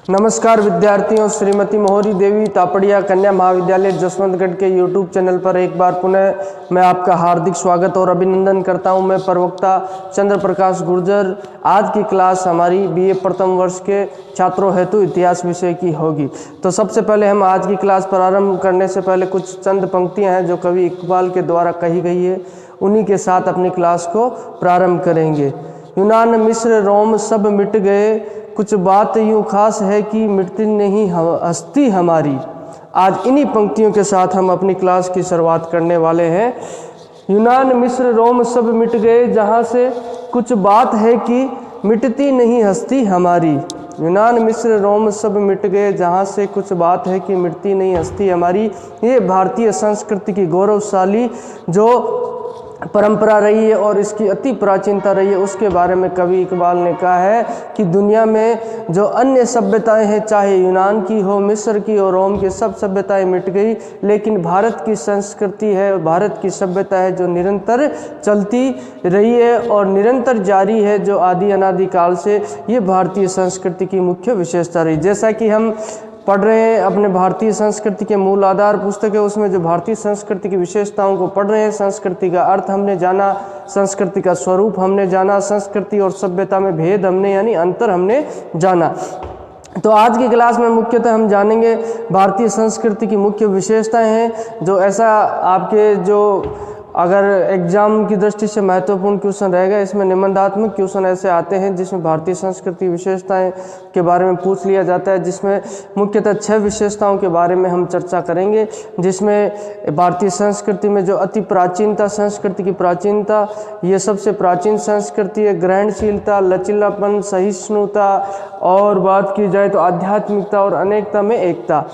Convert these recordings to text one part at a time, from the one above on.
नमस्कार विद्यार्थियों, श्रीमती मोहरी देवी तापड़िया कन्या महाविद्यालय जसवंतगढ़ के YouTube चैनल पर एक बार पुनः मैं आपका हार्दिक स्वागत और अभिनंदन करता हूं। मैं प्रवक्ता चंद्र प्रकाश गुर्जर। आज की क्लास हमारी BA प्रथम वर्ष के छात्रों हेतु इतिहास विषय की होगी। तो सबसे पहले हम आज की क्लास प्रारंभ करने से पहले कुछ चंद पंक्तियां हैं जो कवि इकबाल के द्वारा कही गई है, उन्हीं के साथ अपनी क्लास को प्रारंभ करेंगे। यूनान मिस्र रोम सब मिट गए, कुछ बात यूँ खास है कि मिटती नहीं हस्ती हमारी। आज इन्हीं पंक्तियों के साथ हम अपनी क्लास की शुरुआत करने वाले हैं। यूनान मिस्र रोम सब मिट गए, जहाँ से कुछ बात है कि मिटती नहीं हस्ती हमारी। यूनान मिस्र रोम सब मिट गए, जहाँ से कुछ बात है कि मिटती नहीं हस्ती हमारी। ये भारतीय संस्कृति की गौरवशाली जो परंपरा रही है और इसकी अति प्राचीनता रही है, उसके बारे में कवि इकबाल ने कहा है कि दुनिया में जो अन्य सभ्यताएं हैं, चाहे यूनान की हो, मिस्र की हो, रोम की, सब सभ्यताएं मिट गई, लेकिन भारत की संस्कृति है, भारत की सभ्यता है जो निरंतर चलती रही है और निरंतर जारी है, जो आदि अनादि काल से ये भारतीय संस्कृति की मुख्य विशेषता रही। जैसा कि हम पढ़ रहे हैं अपने भारतीय संस्कृति के मूल आधार पुस्तक है, उसमें जो भारतीय संस्कृति की विशेषताओं को पढ़ रहे हैं, संस्कृति का अर्थ हमने जाना, संस्कृति का स्वरूप हमने जाना, संस्कृति और सभ्यता में भेद हमने यानी अंतर हमने जाना। तो आज की क्लास में मुख्यतः हम जानेंगे भारतीय संस्कृति की मुख्य विशेषताएं हैं, जो ऐसा आपके जो अगर एग्जाम की दृष्टि से महत्वपूर्ण क्वेश्चन रहेगा। इसमें निबंधात्मक क्वेश्चन ऐसे आते हैं जिसमें भारतीय संस्कृति विशेषताएं के बारे में पूछ लिया जाता है, जिसमें मुख्यतः 6 विशेषताओं के बारे में हम चर्चा करेंगे। जिसमें भारतीय संस्कृति में जो अति प्राचीनता, संस्कृति की प्राचीनता, ये सबसे प्राचीन संस्कृति है। ग्रहणशीलता, लचीलापन, सहिष्णुता और बात की जाए तो आध्यात्मिकता और अनेकता में एकता।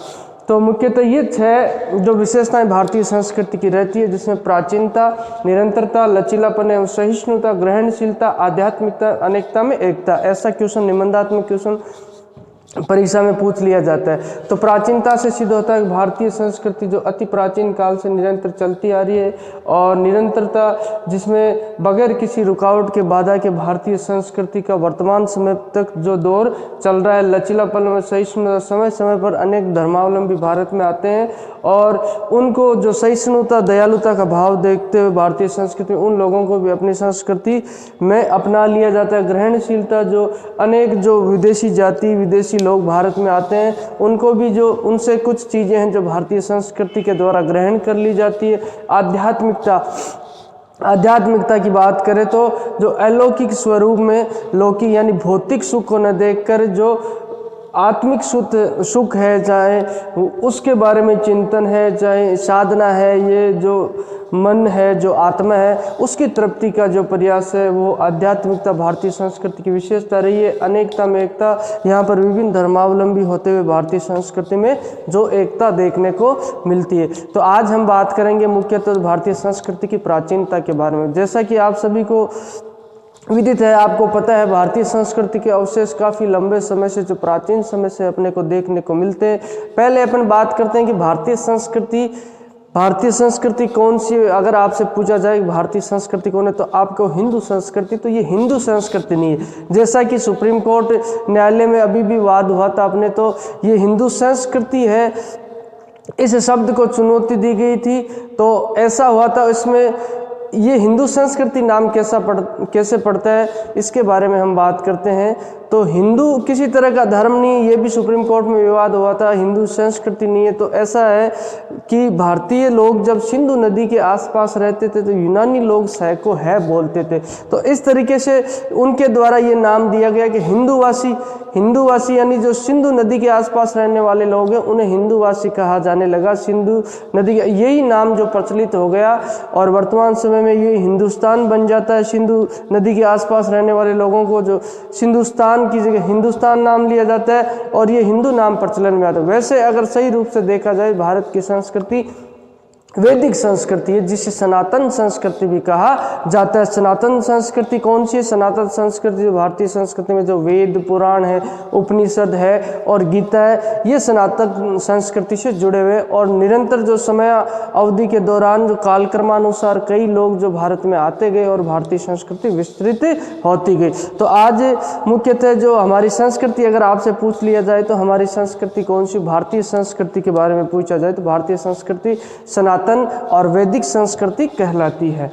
तो मुख्यतः ये 6 जो विशेषताएं भारतीय संस्कृति की रहती है, जिसमें प्राचीनता, निरंतरता, लचीलापन एवं सहिष्णुता, ग्रहणशीलता, आध्यात्मिकता, अनेकता में एकता। ऐसा क्वेश्चन, निबंधात्मक क्वेश्चन परीक्षा में पूछ लिया जाता है। तो प्राचीनता से सिद्ध होता है कि भारतीय संस्कृति जो अति प्राचीन काल से निरंतर चलती आ रही है, और निरंतरता जिसमें बगैर किसी रुकावट के, बाधा के भारतीय संस्कृति का वर्तमान समय तक जो दौर चल रहा है। लचीलापन में सहिष्णुता, समय समय पर अनेक धर्मावलंबी भारत में आते हैं और उनको जो सहिष्णुता, दयालुता का भाव देखते हुए भारतीय संस्कृति में उन लोगों को भी अपनी संस्कृति में अपना लिया जाता है। ग्रहणशीलता, जो अनेक जो विदेशी जाति, विदेशी लोग भारत में आते हैं, उनको भी जो उनसे कुछ चीज़ें हैं जो भारतीय संस्कृति के द्वारा ग्रहण कर ली जाती है। आध्यात्मिकता की बात करें तो जो अलौकिक स्वरूप में लौकिक यानी भौतिक सुख को न देखकर जो आत्मिक सुख है, चाहे उसके बारे में चिंतन है, चाहे साधना है, ये जो मन है, जो आत्मा है, उसकी तृप्ति का जो प्रयास है, वो आध्यात्मिकता भारतीय संस्कृति की विशेषता रही है। अनेकता में एकता, यहाँ पर विभिन्न धर्मावलंबी होते हुए भारतीय संस्कृति में जो एकता देखने को मिलती है। तो आज हम बात करेंगे मुख्यतः भारतीय संस्कृति की प्राचीनता के बारे में। जैसा कि आप सभी को विदित है, आपको पता है, भारतीय संस्कृति के अवशेष काफ़ी लंबे समय से, जो प्राचीन समय से अपने को देखने को मिलते हैं। पहले अपन बात करते हैं कि भारतीय संस्कृति कौन सी। अगर आपसे पूछा जाए कि भारतीय संस्कृति कौन है, तो आपको हिंदू संस्कृति, तो ये हिंदू संस्कृति नहीं है। जैसा कि सुप्रीम कोर्ट न्यायालय में अभी भी वाद हुआ था अपने, तो ये हिंदू संस्कृति है, इस शब्द को चुनौती दी गई थी। तो ऐसा हुआ था, इसमें ये हिंदू संस्कृति नाम कैसे पड़ता है, इसके बारे में हम बात करते हैं। तो हिंदू किसी तरह का धर्म नहीं, ये भी सुप्रीम कोर्ट में विवाद हुआ था। हिंदू संस्कृति नहीं है। तो ऐसा है कि भारतीय लोग जब सिंधु नदी के आसपास रहते थे तो यूनानी लोग सैको है बोलते थे, तो इस तरीके से उनके द्वारा ये नाम दिया गया कि हिंदूवासी यानी जो सिंधु नदी के आसपास रहने वाले लोग हैं, उन्हें हिंदूवासी कहा जाने लगा। सिंधु नदी का यही नाम जो प्रचलित हो गया और वर्तमान समय में ये हिंदुस्तान बन जाता है। सिंधु नदी के आसपास रहने वाले लोगों को जो सिंधुस्तान की जगह हिंदुस्तान नाम लिया जाता है और ये हिंदू नाम प्रचलन में आता है। वैसे अगर सही रूप से देखा जाए, भारत की संस्कृति वैदिक संस्कृति है, जिसे सनातन संस्कृति भी कहा जाता है। सनातन संस्कृति कौन सी है? सनातन संस्कृति जो भारतीय संस्कृति में जो वेद पुराण है, उपनिषद है और गीता है, ये सनातन संस्कृति से जुड़े हुए और निरंतर जो समय अवधि के दौरान जो कालक्रमानुसार कई लोग जो भारत में आते गए और भारतीय संस्कृति विस्तृत होती गई। तो आज मुख्यतः जो हमारी संस्कृति अगर आपसे पूछ लिया जाए तो हमारी संस्कृति कौन सी? भारतीय संस्कृति के बारे में पूछा जाए तो भारतीय संस्कृति सनातन और वैदिक संस्कृति कहलाती है।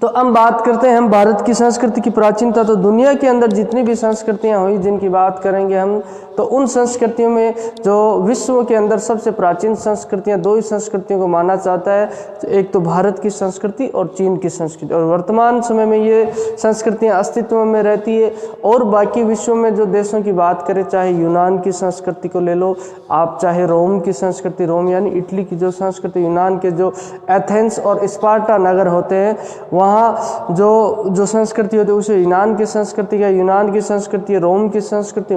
तो हम बात करते हैं हम भारत की संस्कृति की प्राचीनता। तो दुनिया के अंदर जितनी भी संस्कृतियां हुई जिनकी बात करेंगे हम, तो उन संस्कृतियों में जो विश्व के अंदर सबसे प्राचीन संस्कृतियां, दो ही संस्कृतियों को माना जाता है, एक तो भारत की संस्कृति और चीन की संस्कृति। और वर्तमान समय में ये संस्कृतियां अस्तित्व में रहती है। और बाकी विश्व में जो देशों की बात करें, चाहे यूनान की संस्कृति को ले लो आप, चाहे रोम की संस्कृति, रोम यानी इटली की जो संस्कृति, यूनान के जो एथेंस और स्पार्टा नगर होते हैं वहाँ जो संस्कृति होती है उसे यूनान की संस्कृति का, यूनान की संस्कृति, रोम की संस्कृति,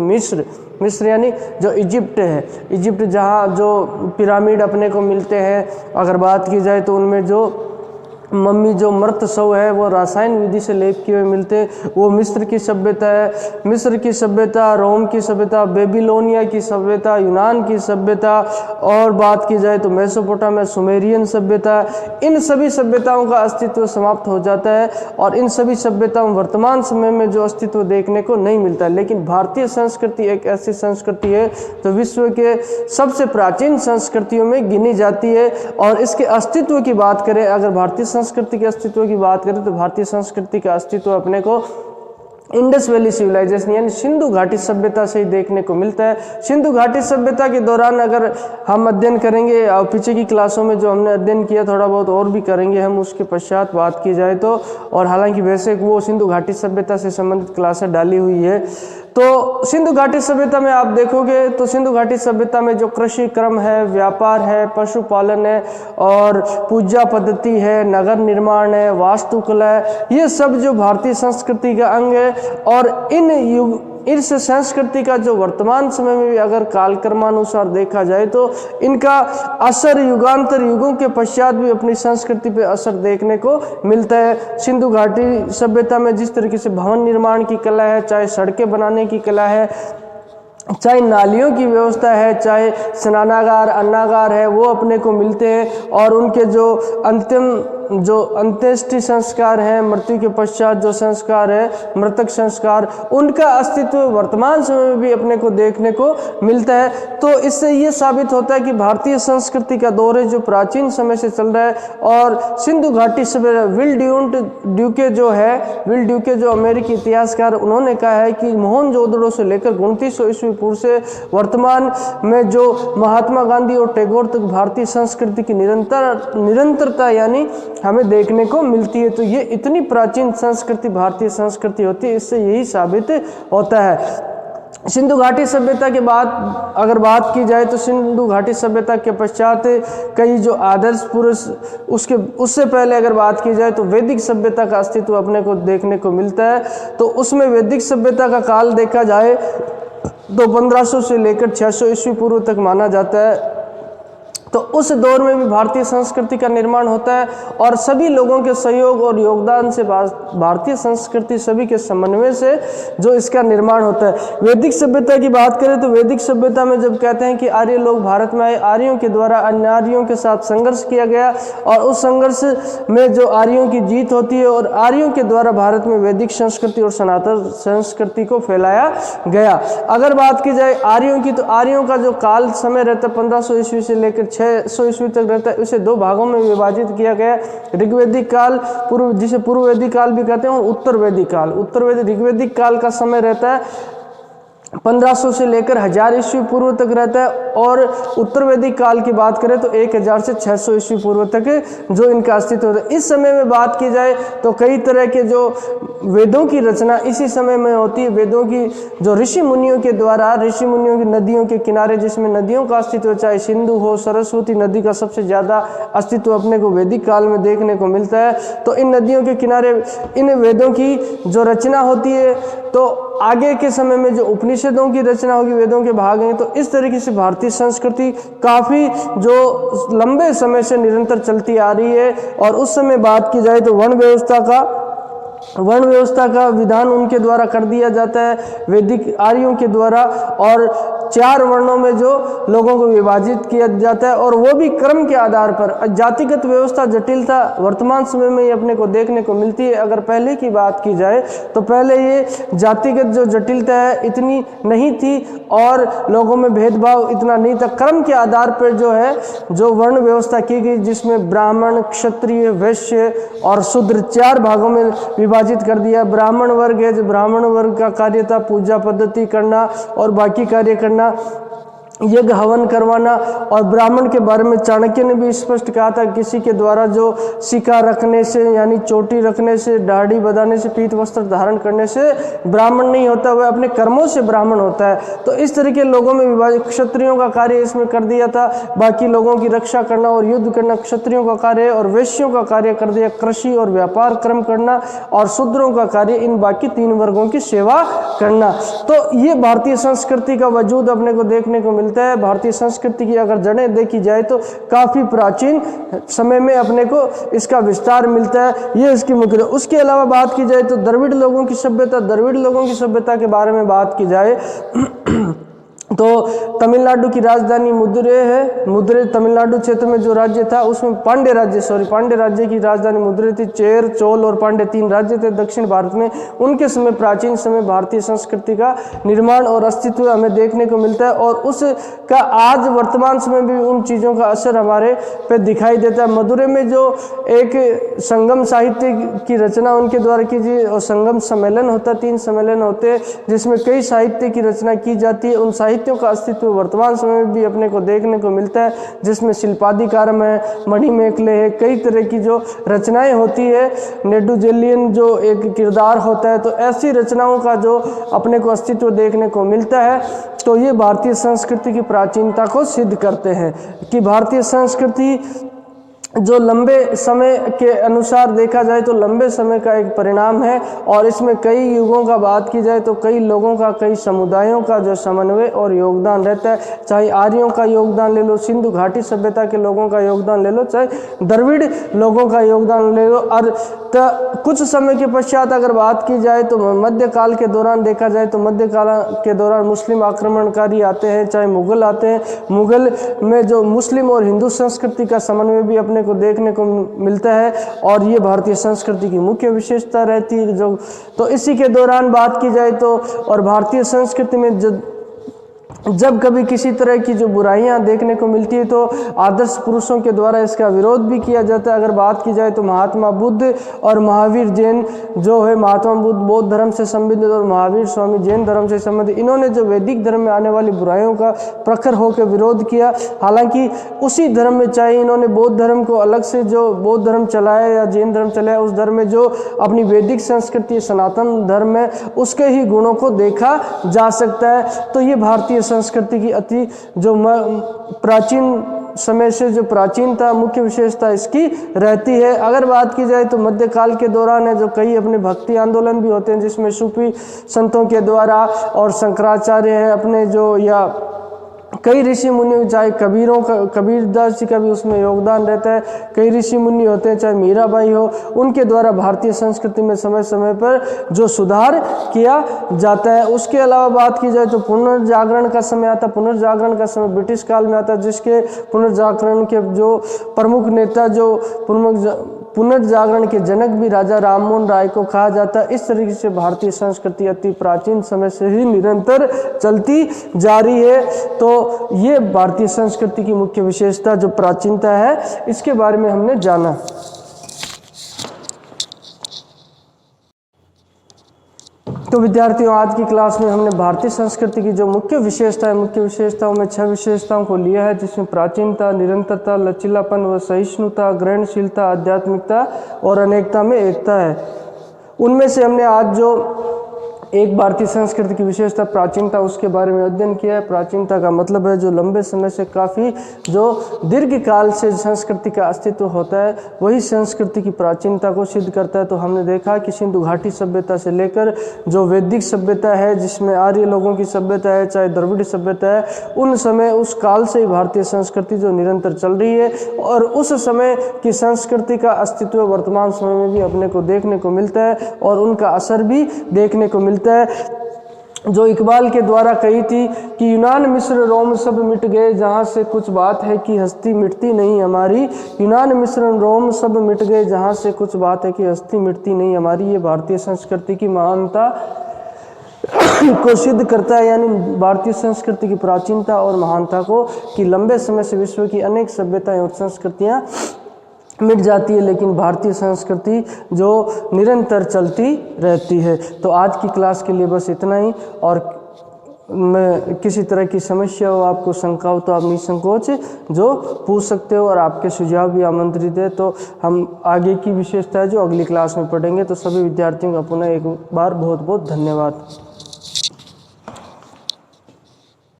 मिस्र यानी जो इजिप्ट है, इजिप्ट जहाँ जो पिरामिड अपने को मिलते हैं, अगर बात की जाए तो उनमें जो मम्मी जो मृत शव है वो रासायन विधि से लेप किए हुए मिलते हैं, वो मिस्र की सभ्यता है। मिस्र की सभ्यता, रोम की सभ्यता, बेबीलोनिया की सभ्यता, यूनान की सभ्यता, और बात की जाए तो मेसोपोटामिया, सुमेरियन सभ्यता, इन सभी सभ्यताओं का अस्तित्व समाप्त हो जाता है और इन सभी सभ्यताओं वर्तमान समय में जो अस्तित्व देखने को नहीं मिलता है। लेकिन भारतीय संस्कृति एक ऐसी संस्कृति है जो विश्व के सबसे प्राचीन संस्कृतियों में गिनी जाती है। और इसके अस्तित्व की बात करें, अगर भारतीय संस्कृति के अस्तित्व की बात करें तो भारतीय संस्कृति का अस्तित्व अपने को इंडस वैली सिविलाइजेशन यानी सिंधु घाटी सभ्यता से ही देखने को मिलता है। सिंधु घाटी सभ्यता के दौरान अगर हम अध्ययन करेंगे, और पीछे की क्लासों में जो हमने अध्ययन किया थोड़ा बहुत और भी करेंगे हम उसके पश्चात बात की जाए तो, और हालांकि वैसे वो सिंधु घाटी सभ्यता से संबंधित क्लासें डाली हुई है। तो सिंधु घाटी सभ्यता में आप देखोगे तो सिंधु घाटी सभ्यता में जो कृषि क्रम है, व्यापार है, पशुपालन है और पूजा पद्धति है, नगर निर्माण है, वास्तुकला है, ये सब जो भारतीय संस्कृति का अंग है। और इस संस्कृति का जो वर्तमान समय में भी अगर कालक्रमानुसार देखा जाए तो इनका असर युगांतर युगों के पश्चात भी अपनी संस्कृति पे असर देखने को मिलता है। सिंधु घाटी सभ्यता में जिस तरीके से भवन निर्माण की कला है, चाहे सड़कें बनाने की कला है, चाहे नालियों की व्यवस्था है, चाहे स्नानागार, अन्नागार है, वो अपने को मिलते हैं। और उनके जो अंत्येष्टि संस्कार है, मृत्यु के पश्चात जो संस्कार है, मृतक संस्कार, उनका अस्तित्व वर्तमान समय में भी अपने को देखने को मिलता है। तो इससे ये साबित होता है कि भारतीय संस्कृति का दौर है जो प्राचीन समय से चल रहा है। और सिंधु घाटी सभ्यता, विल ड्यूके जो अमेरिकी इतिहासकार, उन्होंने कहा है कि मोहनजोदड़ो से लेकर 2900 ईस्वी पूर्व से वर्तमान में जो महात्मा गांधी और टैगोर तक भारतीय संस्कृति की निरंतरता यानी हमें देखने को मिलती है। तो ये इतनी प्राचीन संस्कृति भारतीय संस्कृति होती है, इससे यही साबित होता है। सिंधु घाटी सभ्यता के बाद अगर बात की जाए तो सिंधु घाटी सभ्यता के पश्चात कई जो आदर्श पुरुष, उससे पहले अगर बात की जाए तो वैदिक सभ्यता का अस्तित्व अपने को देखने को मिलता है। तो उसमें वैदिक सभ्यता का काल देखा जाए तो 1500 से लेकर 600 ईस्वी पूर्व तक माना जाता है। तो उस दौर में भी भारतीय संस्कृति का निर्माण होता है और सभी लोगों के सहयोग और योगदान से भारतीय संस्कृति सभी के समन्वय से जो इसका निर्माण होता है। वैदिक सभ्यता की बात करें तो वैदिक सभ्यता में जब कहते हैं कि आर्य लोग भारत में आए, आर्यों के द्वारा अन्य आर्यों के साथ संघर्ष किया गया और उस संघर्ष में जो आर्यों की जीत होती है और आर्यों के द्वारा भारत में वैदिक संस्कृति और सनातन संस्कृति को फैलाया गया। अगर बात की जाए आर्यों की, तो आर्यों का जो काल समय रहता है 1500 ईस्वी से लेकर 600 ईस्वी तक रहता है। इसे 2 भागों में विभाजित किया गया, ऋग्वैदिक काल, जिसे पूर्व वैदिक काल भी कहते हैं, और उत्तर वैदिक काल। ऋग्वैदिक काल का समय रहता है 1500 से लेकर 1000 ईस्वी पूर्व तक रहता है। और उत्तर वैदिक काल की बात करें तो 1000 से 600 ईस्वी पूर्व तक जो इनका अस्तित्व होता है। इस समय में बात की जाए तो कई तरह के जो वेदों की रचना इसी समय में होती है। वेदों की जो ऋषि मुनियों के द्वारा, ऋषि मुनियों की नदियों के किनारे, जिसमें नदियों का अस्तित्व चाहे सिंधु हो, सरस्वती नदी का सबसे ज़्यादा अस्तित्व अपने को वैदिक काल में देखने को मिलता है। तो इन नदियों के किनारे इन वेदों की जो रचना होती है, तो आगे के समय में जो उपनिषद उपनिषदों की रचना होगी, वेदों के भाग हैं। तो इस तरीके से भारतीय संस्कृति काफ़ी जो लंबे समय से निरंतर चलती आ रही है। और उस समय बात की जाए तो वर्ण व्यवस्था का विधान उनके द्वारा कर दिया जाता है, वैदिक आर्यों के द्वारा। और 4 वर्णों में जो लोगों को विभाजित किया जाता है, और वो भी क्रम के आधार पर। जातिगत व्यवस्था जटिलता वर्तमान समय में अपने को देखने को मिलती है। अगर पहले की बात की जाए तो पहले ये जातिगत जो जटिलता है इतनी नहीं थी, और लोगों में भेदभाव इतना नहीं था। क्रम के आधार पर जो है जो वर्ण व्यवस्था की गई, जिसमें ब्राह्मण, क्षत्रिय, वैश्य और शूद्र 4 भागों में विभाजित कर दिया। ब्राह्मण वर्ग है, जो ब्राह्मण वर्ग का कार्य था पूजा पद्धति करना और बाकी कार्य करना, यज्ञ हवन करवाना। और ब्राह्मण के बारे में चाणक्य ने भी स्पष्ट कहा था, किसी के द्वारा जो सिक्का रखने से यानी चोटी रखने से, दाढ़ी बधाने से, पीत वस्त्र धारण करने से ब्राह्मण नहीं होता, वह अपने कर्मों से ब्राह्मण होता है। तो इस तरीके लोगों में विभाजित, क्षत्रियों का कार्य इसमें कर दिया था, बाकी लोगों की रक्षा करना और युद्ध करना क्षत्रियों का कार्य है। और वैश्यों का कार्य कर दिया कृषि और व्यापार क्रम करना, और शूद्रों का कार्य इन बाकी 3 वर्गों की सेवा करना। तो ये भारतीय संस्कृति का वजूद अपने को देखने को मिलता है। भारतीय संस्कृति की अगर जड़ें देखी जाए तो काफी प्राचीन समय में अपने को इसका विस्तार मिलता है। ये इसकी मुख्य। उसके अलावा बात की जाए तो द्रविड़ लोगों की सभ्यता के बारे में बात की जाए तो तमिलनाडु की राजधानी मदुरै है। मदुरै तमिलनाडु क्षेत्र में जो राज्य था उसमें पांड्य राज्य की राजधानी मदुरै थी। चेर, चोल और पांड्य 3 राज्य थे दक्षिण भारत में। उनके समय प्राचीन समय भारतीय संस्कृति का निर्माण और अस्तित्व हमें देखने को मिलता है, और उसका आज वर्तमान समय में भी उन चीज़ों का असर हमारे पे दिखाई देता है। मदुरै में जो एक संगम साहित्य की रचना उनके द्वारा कीजिए, और संगम सम्मेलन होता है, 3 सम्मेलन होते हैं जिसमें कई साहित्य की रचना की जाती है। उन साहित्यों का अस्तित्व वर्तमान समय में भी अपने को देखने को मिलता है, जिसमें शिल्पादिकारम है, मणिमेखले है, कई तरह की जो रचनाएं होती है, नेडुजेलियन जो एक किरदार होता है। तो ऐसी रचनाओं का जो अपने को अस्तित्व देखने को मिलता है, तो ये भारतीय संस्कृति की प्राचीनता को सिद्ध करते हैं कि भारतीय संस्कृति जो लंबे समय के अनुसार देखा जाए तो लंबे समय का एक परिणाम है। और इसमें कई युगों का बात की जाए तो कई लोगों का, कई समुदायों का जो समन्वय और योगदान रहता है। चाहे आर्यों का योगदान ले लो, सिंधु घाटी सभ्यता के लोगों का योगदान ले लो, चाहे द्रविड़ लोगों का योगदान ले लो। और कुछ समय के पश्चात अगर बात की जाए तो मध्यकाल के दौरान देखा जाए तो मध्यकाल के दौरान मुस्लिम आक्रमणकारी आते हैं, चाहे मुगल आते हैं। मुगल में जो मुस्लिम और हिंदू संस्कृति का समन्वय भी अपने को देखने को मिलता है, और ये भारतीय संस्कृति की मुख्य विशेषता रहती है। जो तो इसी के दौरान बात की जाए तो, और भारतीय संस्कृति में जब कभी किसी तरह की जो बुराइयां देखने को मिलती है तो आदर्श पुरुषों के द्वारा इसका विरोध भी किया जाता है। अगर बात की जाए तो महात्मा बुद्ध और महावीर जैन जो है, महात्मा बुद्ध बौद्ध धर्म से संबंधित और महावीर स्वामी जैन धर्म से संबंधित, इन्होंने जो वैदिक धर्म में आने वाली बुराइयों का प्रखर होकर विरोध किया। हालांकि उसी धर्म में, चाहे इन्होंने बौद्ध धर्म को अलग से जो बौद्ध धर्म चलाया या जैन धर्म चलाया, उस धर्म में जो अपनी वैदिक संस्कृति सनातन धर्म है उसके ही गुणों को देखा जा सकता है। तो ये भारतीय संस्कृति की अति जो प्राचीन समय से जो प्राचीनता, मुख्य विशेषता इसकी रहती है। अगर बात की जाए तो मध्यकाल के दौरान है जो कई अपने भक्ति आंदोलन भी होते हैं, जिसमें सूफी संतों के द्वारा और शंकराचार्य हैं अपने जो, या कई ऋषि मुनि, चाहे कबीरदास जी का भी उसमें योगदान रहता है। कई ऋषि मुनि होते हैं, चाहे मीराबाई हो, उनके द्वारा भारतीय संस्कृति में समय समय पर जो सुधार किया जाता है। उसके अलावा बात की जाए तो पुनर्जागरण का समय आता है। पुनर्जागरण का समय ब्रिटिश काल में आता है, जिसके पुनर्जागरण के जो प्रमुख नेता, जो पुनर्जागरण के जनक भी राजा राममोहन राय को कहा जाता है। इस तरीके से भारतीय संस्कृति अति प्राचीन समय से ही निरंतर चलती जा रही है। तो ये भारतीय संस्कृति की मुख्य विशेषता जो प्राचीनता है, इसके बारे में हमने जाना। तो विद्यार्थियों, आज की क्लास में हमने भारतीय संस्कृति की जो मुख्य विशेषताओं में 6 विशेषताओं को लिया है, जिसमें प्राचीनता, निरंतरता, लचीलापन व सहिष्णुता, ग्रहणशीलता, आध्यात्मिकता और अनेकता में एकता है। उनमें से हमने आज जो एक भारतीय संस्कृति की विशेषता प्राचीनता, उसके बारे में अध्ययन किया है। प्राचीनता का मतलब है जो लंबे समय से काफ़ी जो दीर्घ काल से संस्कृति का अस्तित्व होता है, वही संस्कृति की प्राचीनता को सिद्ध करता है। तो हमने देखा कि सिंधु घाटी सभ्यता से लेकर जो वैदिक सभ्यता है, जिसमें आर्य लोगों की सभ्यता है, चाहे द्रविड़ सभ्यता है, उन समय उस काल से ही भारतीय संस्कृति जो निरंतर चल रही है, और उस समय की संस्कृति का अस्तित्व वर्तमान समय में भी अपने को देखने को मिलता है और उनका असर भी देखने को मिलता है। जो इकबाल के द्वारा कही थी कि यूनान मिस्र रोम सब मिट गए, जहाँ से कुछ बात है कि हस्ती मिटती नहीं हमारी। यूनान मिस्र रोम सब मिट गए, जहाँ से कुछ बात है कि हस्ती मिटती नहीं हमारी। ये भारतीय संस्कृति की महानता को सिद्ध करता है, यानी भारतीय संस्कृति की प्राचीनता और महानता को, कि लंबे समय से विश्व की अनेक सभ्यताएं और संस्कृतियाँ मिट जाती है, लेकिन भारतीय संस्कृति जो निरंतर चलती रहती है। तो आज की क्लास के लिए बस इतना ही, और मैं किसी तरह की समस्या हो, आपको शंका हो, तो आप निसंकोच जो पूछ सकते हो, और आपके सुझाव भी आमंत्रित है। तो हम आगे की विशेषता जो अगली क्लास में पढ़ेंगे। तो सभी विद्यार्थियों का पुनः एक बार बहुत बहुत धन्यवाद।